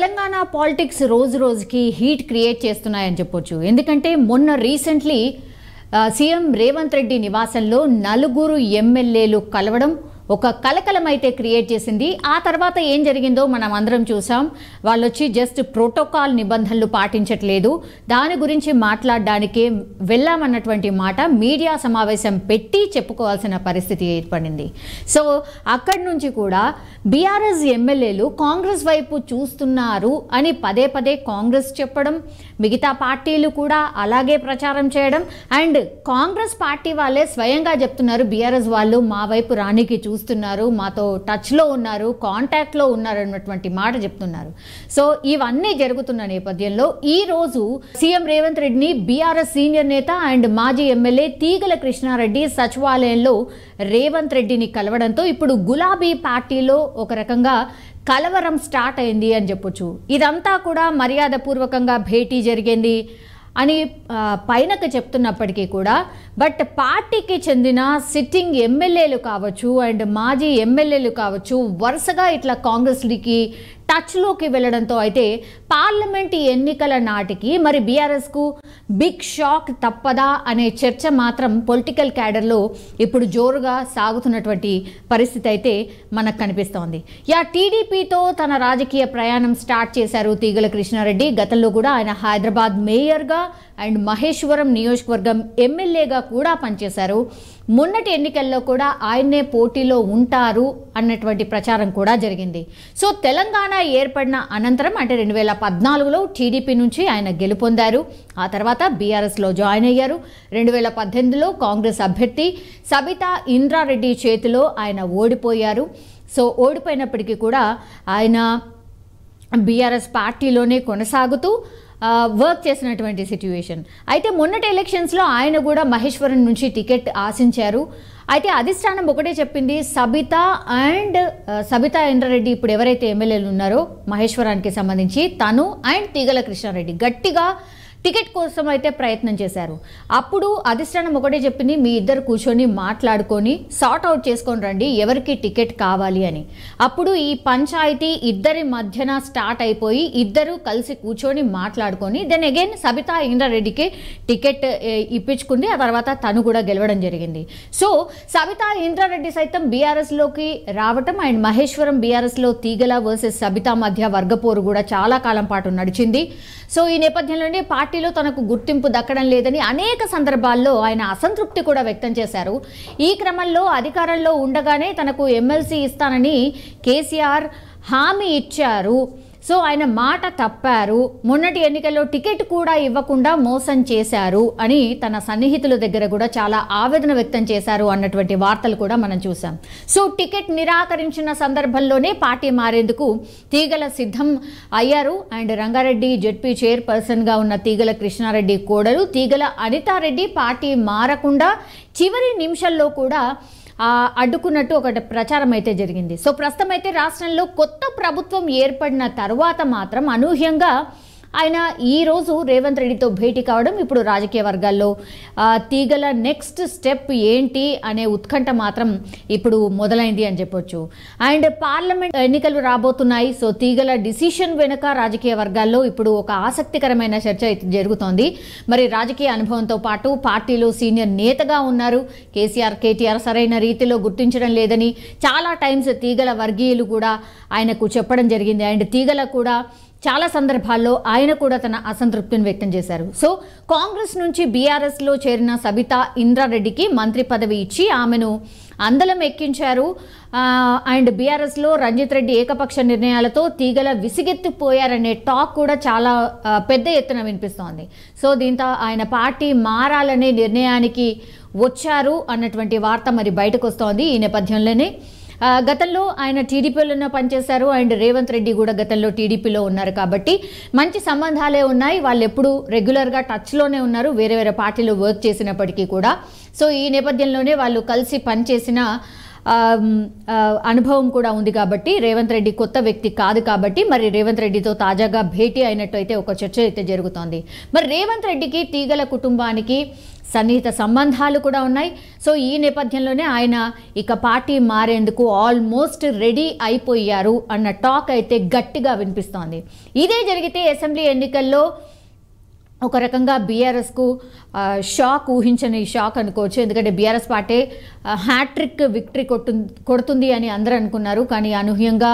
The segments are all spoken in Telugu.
తెలంగాణ పాలిటిక్స్ రోజు రోజుకి హీట్ క్రియేట్ చేస్తున్నాయని చెప్పొచ్చు. ఎందుకంటే మొన్న రీసెంట్లీ సీఎం రేవంత్ రెడ్డి నివాసంలో నలుగురు ఎమ్మెల్యేలు కలవడం ఒక కలకలం అయితే క్రియేట్ చేసింది. ఆ తర్వాత ఏం జరిగిందో మనం అందరం చూసాం. వాళ్ళు వచ్చి జస్ట్ ప్రోటోకాల్ నిబంధనలు పాటించట్లేదు, దాని గురించి మాట్లాడడానికే వెళ్ళామన్నటువంటి మాట మీడియా సమావేశం పెట్టి చెప్పుకోవాల్సిన పరిస్థితి ఏర్పడింది. సో అక్కడి నుంచి కూడా బీఆర్ఎస్ ఎమ్మెల్యేలు కాంగ్రెస్ వైపు చూస్తున్నారు అని పదే పదే కాంగ్రెస్ చెప్పడం, మిగతా పార్టీలు కూడా అలాగే ప్రచారం చేయడం, అండ్ కాంగ్రెస్ పార్టీ వాళ్ళే స్వయంగా చెప్తున్నారు బీఆర్ఎస్ వాళ్ళు మా వైపు రానికి చూస్తున్నారు, మాతో టచ్లో ఉన్నారు, కాంటాక్ట్లో ఉన్నారు అన్నటువంటి మాట చెప్తున్నారు. సో ఇవన్నీ జరుగుతున్న నేపథ్యంలో ఈరోజు సీఎం రేవంత్ రెడ్డిని బీఆర్ఎస్ సీనియర్ నేత అండ్ మాజీ ఎమ్మెల్యే తీగల కృష్ణారెడ్డి సచివాలయంలో రేవంత్ రెడ్డిని కలవడంతో ఇప్పుడు గులాబీ పార్టీలో ఒక రకంగా కలవరం స్టార్ట్ అయింది అని చెప్పొచ్చు. ఇదంతా కూడా మర్యాదపూర్వకంగా భేటీ జరిగింది అని పైనకు చెప్తున్నప్పటికీ కూడా బట్ పార్టీకి చెందిన సిట్టింగ్ ఎమ్మెల్యేలు కావచ్చు అండ్ మాజీ ఎమ్మెల్యేలు కావచ్చు వరుసగా ఇట్లా కాంగ్రెస్కి టచ్లోకి వెళ్ళడంతో అయితే పార్లమెంట్ ఎన్నికల నాటికి మరి బీఆర్ఎస్కు బిగ్ షాక్ తప్పదా అనే చర్చ మాత్రం పొలిటికల్ క్యాడర్లో ఇప్పుడు జోరుగా సాగుతున్నటువంటి పరిస్థితి అయితే మనకు కనిపిస్తోంది. టీడీపీతో తన రాజకీయ ప్రయాణం స్టార్ట్ చేశారు తీగల కృష్ణారెడ్డి. గతంలో కూడా ఆయన హైదరాబాద్ మేయర్గా అండ్ మహేశ్వరం నియోజకవర్గం ఎమ్మెల్యేగా కూడా పనిచేశారు. మొన్నటి ఎన్నికల్లో కూడా ఆయన్నే పోటీలో ఉంటారు అన్నటువంటి ప్రచారం కూడా జరిగింది. సో తెలంగాణ ఏర్పడిన అనంతరం అంటే 2014లో టీడీపీ నుంచి ఆయన గెలుపొందారు. ఆ తర్వాత బీఆర్ఎస్లో జాయిన్ అయ్యారు. 2018లో కాంగ్రెస్ అభ్యర్థి సబితా ఇంద్రారెడ్డి చేతిలో ఆయన ఓడిపోయారు. సో ఓడిపోయినప్పటికీ కూడా ఆయన బీఆర్ఎస్ పార్టీలోనే కొనసాగుతూ వర్క్ చేసినటువంటి సిట్యుయేషన్. అయితే మొన్నటి ఎలక్షన్స్లో ఆయన కూడా మహేశ్వరం నుంచి టికెట్ ఆశించారు. అయితే అధిష్టానం ఒకటే చెప్పింది, సబితా ఇంద్రారెడ్డి ఇప్పుడు ఎవరైతే ఎమ్మెల్యేలు ఉన్నారో మహేశ్వరానికి సంబంధించి తను అండ్ తీగల కృష్ణారెడ్డి గట్టిగా టికెట్ కోసం అయితే ప్రయత్నం చేశారు. అప్పుడు అధిష్టానం ఒకటే చెప్పింది, మీ ఇద్దరు కూర్చొని మాట్లాడుకొని సార్ట్ అవుట్ చేసుకొని రండి ఎవరికి టికెట్ కావాలి అని. అప్పుడు ఈ పంచాయతీ ఇద్దరి మధ్యన స్టార్ట్ అయిపోయి ఇద్దరు కలిసి కూర్చొని మాట్లాడుకొని దెన్ అగైన్ సబితా ఇంద్రారెడ్డికి టికెట్ ఇప్పించుకుంది. ఆ తర్వాత తను కూడా గెలవడం జరిగింది. సో సబితా ఇంద్రారెడ్డి సైతం బీఆర్ఎస్లోకి రావటం అండ్ మహేశ్వరం బీఆర్ఎస్లో తీగల వర్సెస్ సబితా మధ్య వర్గపోరు కూడా చాలా కాలం పాటు నడిచింది. సో ఈ నేపథ్యంలోనే పార్టీలో తనకు గుర్తింపు దక్కడం లేదని అనేక సందర్భాల్లో ఆయన అసంతృప్తి కూడా వ్యక్తం చేశారు. ఈ క్రమంలో అధికారంలో ఉండగానే తనకు ఎమ్మెల్సీ ఇస్తానని కేసీఆర్ హామీ ఇచ్చారు. సో ఆయన మాట తప్పారు, మొన్నటి ఎన్నికల్లో టికెట్ కూడా ఇవ్వకుండా మోసం చేశారు అని తన సన్నిహితుల దగ్గర కూడా చాలా ఆవేదన వ్యక్తం చేశారు అన్నటువంటి వార్తలు కూడా మనం చూసాం. సో టికెట్ నిరాకరించిన సందర్భంలోనే పార్టీ మారేందుకు తీగల సిద్ధం అయ్యారు. అండ్ రంగారెడ్డి జెడ్పీ చైర్పర్సన్గా ఉన్న తీగల కృష్ణారెడ్డి కోడలు తీగల అనితారెడ్డి పార్టీ మారకుండా చివరి నిమిషంలో కూడా అడ్డుకున్నట్టు ఒకటి ప్రచారం అయితే జరిగింది. సో ప్రస్తుతం అయితే రాష్ట్రంలో కొత్త ప్రభుత్వం ఏర్పడిన తర్వాత మాత్రం అనూహ్యంగా ఆయన ఈరోజు రేవంత్ రెడ్డితో భేటీ కావడం ఇప్పుడు రాజకీయ వర్గాల్లో తీగల నెక్స్ట్ స్టెప్ ఏంటి అనే ఉత్కంఠ మాత్రం ఇప్పుడు మొదలైంది అని చెప్పొచ్చు. అండ్ పార్లమెంట్ ఎన్నికలు రాబోతున్నాయి. సో తీగల డిసిషన్ వెనుక రాజకీయ వర్గాల్లో ఇప్పుడు ఒక ఆసక్తికరమైన చర్చ జరుగుతోంది. మరి రాజకీయ అనుభవంతో పాటు పార్టీలో సీనియర్ నేతగా ఉన్నారు. కేటీఆర్ సరైన రీతిలో గుర్తించడం లేదని చాలా టైమ్స్ తీగల వర్గీయులు కూడా ఆయనకు చెప్పడం జరిగింది. అండ్ తీగల కూడా చాలా సందర్భాల్లో ఆయన కూడా తన అసంతృప్తిని వ్యక్తం చేశారు. సో కాంగ్రెస్ నుంచి బీఆర్ఎస్లో చేరిన సబితా ఇంద్రారెడ్డికి మంత్రి పదవి ఇచ్చి ఆమెను అందలం ఎక్కించారు. అండ్ బీఆర్ఎస్లో రంజిత్ రెడ్డి ఏకపక్ష నిర్ణయాలతో తీగల విసిగెత్తిపోయారనే టాక్ కూడా చాలా పెద్ద ఎత్తున వినిపిస్తోంది. సో దీంతో ఆయన పార్టీ మారాలనే నిర్ణయానికి వచ్చారు అన్నటువంటి వార్త మరి బయటకు వస్తోంది. ఈ నేపథ్యంలోనే గతంలో ఆయన టీడీపీలోనే పనిచేశారు అండ్ రేవంత్ రెడ్డి కూడా గతంలో టీడీపీలో ఉన్నారు కాబట్టి మంచి సంబంధాలే ఉన్నాయి. వాళ్ళు ఎప్పుడు రెగ్యులర్గా టచ్లోనే ఉన్నారు, వేరే వేరే పార్టీలో వర్క్ చేసినప్పటికీ కూడా. సో ఈ నేపథ్యంలోనే వాళ్ళు కలిసి పనిచేసిన అనుభవం కూడా ఉంది కాబట్టి, రేవంత్ రెడ్డి కొత్త వ్యక్తి కాదు కాబట్టి మరి రేవంత్ రెడ్డితో తాజాగా భేటీ అయినట్టు అయితే ఒక చర్చ అయితే జరుగుతోంది. మరి రేవంత్ రెడ్డికి తీగల కుటుంబానికి సన్నిహిత సంబంధాలు కూడా ఉన్నాయి. సో ఈ నేపథ్యంలోనే ఆయన ఇక పార్టీ మారేందుకు ఆల్మోస్ట్ రెడీ అయిపోయారు అన్న టాక్ అయితే గట్టిగా వినిపిస్తోంది. ఇదే జరిగితే అసెంబ్లీ ఎన్నికల్లో ఒక రకంగా బీఆర్ఎస్కు షాక్, ఊహించని షాక్ అనుకోవచ్చు. ఎందుకంటే బీఆర్ఎస్ పార్టీ హ్యాట్రిక్ విక్టరీ కొడుతుంది అని అందరూ అనుకున్నారు. కానీ అనూహ్యంగా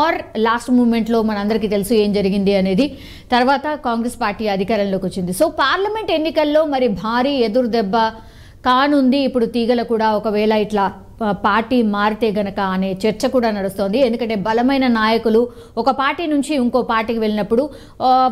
ఆర్ లాస్ట్ మూమెంట్లో మనందరికీ తెలుసు ఏం జరిగింది అనేది. తర్వాత కాంగ్రెస్ పార్టీ అధికారంలోకి వచ్చింది. సో పార్లమెంట్ ఎన్నికల్లో మరి భారీ ఎదురు దెబ్బ కానుంది ఇప్పుడు తీగల కూడా, ఒకవేళ ఇట్లా పార్టీ మారితే గనక అనే చర్చ కూడా నడుస్తోంది. ఎందుకంటే బలమైన నాయకులు ఒక పార్టీ నుంచి ఇంకో పార్టీకి వెళ్ళినప్పుడు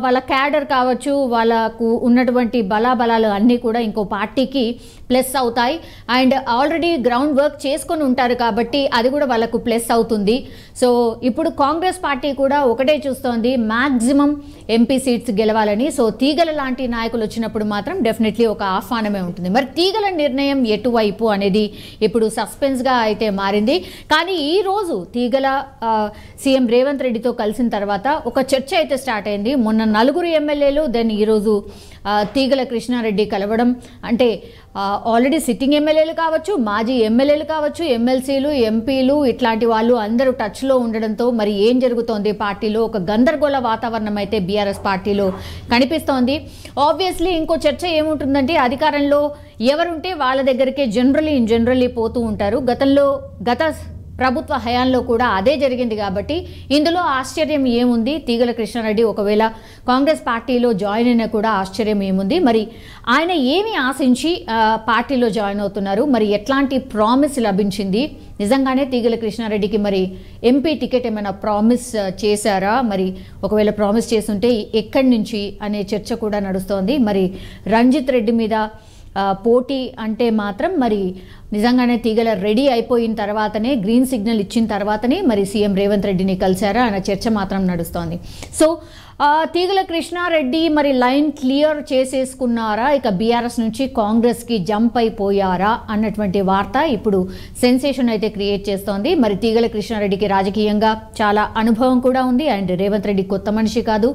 వాళ్ళ క్యాడర్ కావచ్చు, వాళ్ళకు ఉన్నటువంటి బలాబలాలు అన్నీ కూడా ఇంకో పార్టీకి ప్లస్ అవుతాయి. అండ్ ఆల్రెడీ గ్రౌండ్ వర్క్ చేసుకొని ఉంటారు కాబట్టి అది కూడా వాళ్ళకు ప్లస్ అవుతుంది. సో ఇప్పుడు కాంగ్రెస్ పార్టీ కూడా ఒకటే చూస్తోంది, మ్యాక్సిమం ఎంపీ సీట్స్ గెలవాలని. సో తీగల లాంటి నాయకులు వచ్చినప్పుడు మాత్రం డెఫినెట్లీ ఒక ఆహ్వానమే ఉంటుంది. మరి తీగల నిర్ణయం ఎటువైపు అనేది ఇప్పుడు సస్పెన్స్ గా అయితే మారింది. కానీ ఈ రోజు తీగల సీఎం రేవంత్ రెడ్డితో కలిసిన తర్వాత ఒక చర్చ అయితే స్టార్ట్ అయింది. మొన్న 4 ఎమ్మెల్యేలు, దెన్ ఈరోజు తీగల కృష్ణారెడ్డి కలవడం, అంటే ఆల్రెడీ సిట్టింగ్ ఎమ్మెల్యేలు కావచ్చు, మాజీ ఎమ్మెల్యేలు కావచ్చు, ఎమ్మెల్సీలు, ఎంపీలు ఇట్లాంటి వాళ్ళు అందరూ టచ్లో ఉండడంతో మరి ఏం జరుగుతోంది పార్టీలో, ఒక గందరగోళ వాతావరణం అయితే బీఆర్ఎస్ పార్టీలో కనిపిస్తోంది. ఆబ్వియస్లీ ఇంకో చర్చ ఏముంటుందంటే అధికారంలో ఎవరుంటే వాళ్ళ దగ్గరికే జనరలీ పోతూ ఉంటారు. గత ప్రభుత్వ హయాంలో కూడా అదే జరిగింది కాబట్టి ఇందులో ఆశ్చర్యం ఏముంది? తీగల కృష్ణారెడ్డి ఒకవేళ కాంగ్రెస్ పార్టీలో జాయిన్ అయినా కూడా ఆశ్చర్యం ఏముంది? మరి ఆయన ఏమి ఆశించి పార్టీలో జాయిన్ అవుతున్నారు? మరి ఎట్లాంటి ప్రామిస్ లభించింది? నిజంగానే తీగల కృష్ణారెడ్డికి మరి ఎంపీ టికెట్ ఏమైనా ప్రామిస్ చేశారా? మరి ఒకవేళ ప్రామిస్ చేస్తుంటే ఎక్కడి నుంచి అనే చర్చ కూడా నడుస్తోంది. మరి రంజిత్ రెడ్డి మీద పోటీ అంటే మాత్రం మరి నిజంగానే తీగల రెడీ అయిపోయిన తర్వాతనే, గ్రీన్ సిగ్నల్ ఇచ్చిన తర్వాతనే మరి సీఎం రేవంత్ రెడ్డిని కలిశారా అన్న చర్చ మాత్రం నడుస్తోంది. సో తీగల కృష్ణారెడ్డి మరి లైన్ క్లియర్ చేసేసుకున్నారా, ఇక బీఆర్ఎస్ నుంచి కాంగ్రెస్కి జంప్ అయిపోయారా అన్నటువంటి వార్త ఇప్పుడు సెన్సేషన్ అయితే క్రియేట్ చేస్తోంది. మరి తీగల కృష్ణారెడ్డికి రాజకీయంగా చాలా అనుభవం కూడా ఉంది. అండ్ రేవంత్ రెడ్డి కొత్త మనిషి కాదు,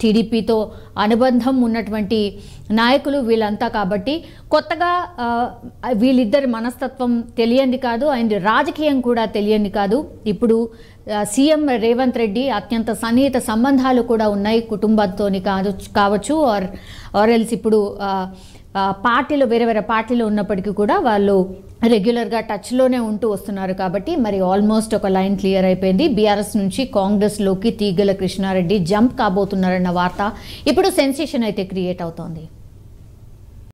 టీడీపీతో అనుబంధం ఉన్నటువంటి నాయకులు వీళ్ళంతా. కాబట్టి కొత్తగా వీళ్ళిద్దరి మనస్తత్వం తెలియంది కాదు, అండ్ రాజకీయం కూడా తెలియంది కాదు. ఇప్పుడు సీఎం రేవంత్ రెడ్డి అత్యంత సన్నిహిత సంబంధాలు కూడా ఉన్నాయి కుటుంబంతో కావచ్చు, ఆర్ ఎల్స్ ఇప్పుడు పార్టీలో వేరే పార్టీలో ఉన్నప్పటికీ కూడా వాళ్ళు రెగ్యులర్గా టచ్లోనే ఉంటూ వస్తున్నారు. కాబట్టి మరి ఆల్మోస్ట్ ఒక లైన్ క్లియర్ అయిపోయింది. బీఆర్ఎస్ నుంచి కాంగ్రెస్లోకి తీగల కృష్ణారెడ్డి జంప్ కాబోతున్నారన్న వార్త ఇప్పుడు సెన్సేషన్ అయితే క్రియేట్ అవుతోంది.